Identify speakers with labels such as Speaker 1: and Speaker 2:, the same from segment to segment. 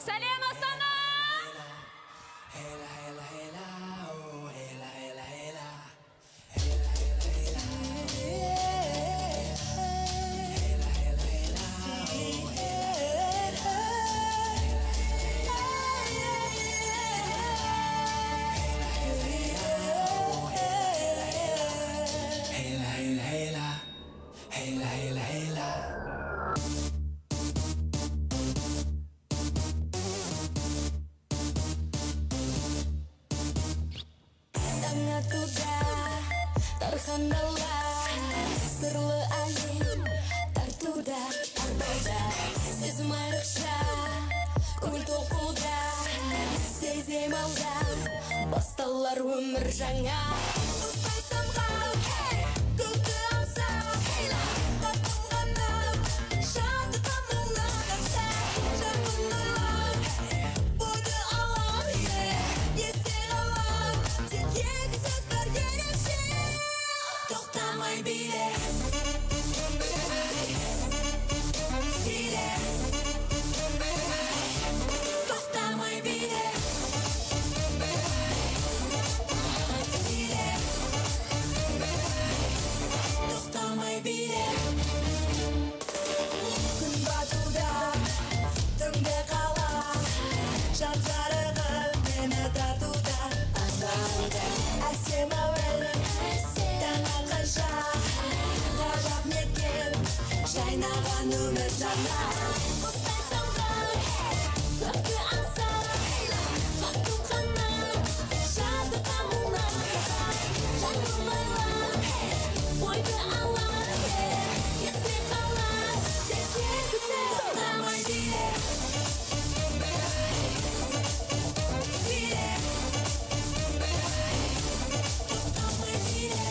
Speaker 1: Сәлем, Астана!
Speaker 2: Terkendala sirli angin tartuda ardoda сезім айрықша көңіл толқуда сезем алда басталар өмір жаңа ұстай самғау көкті аңсау таптым ғана шаттыққа мұңнан жарқын нұрлар бойды алам есте қалам тек екі сөз бар ерекше тоқтамай биле тоқтамай биле тоқтамай биле күн батуда түнде қала жан жарығы мені тартуда әсем әуен таң атқанша ғажап неткен жайнаған өмір жаңа ұстай самғау көкті аңсау бақтың қанат шаттыққа мұңнан жарқын байлап бойды алар есте қалар тек екі сөз тоқтамай биле тоқтамай биле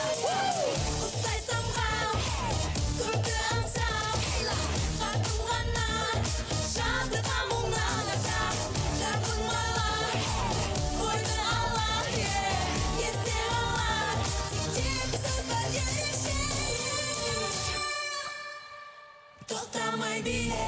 Speaker 2: ұстай самғау көкті аңсау қартым ғана шаттыққа мұңнан артам жарқын ойлар бойды алар есте қалар тек екі сөз бар ерекше тоқтамай биле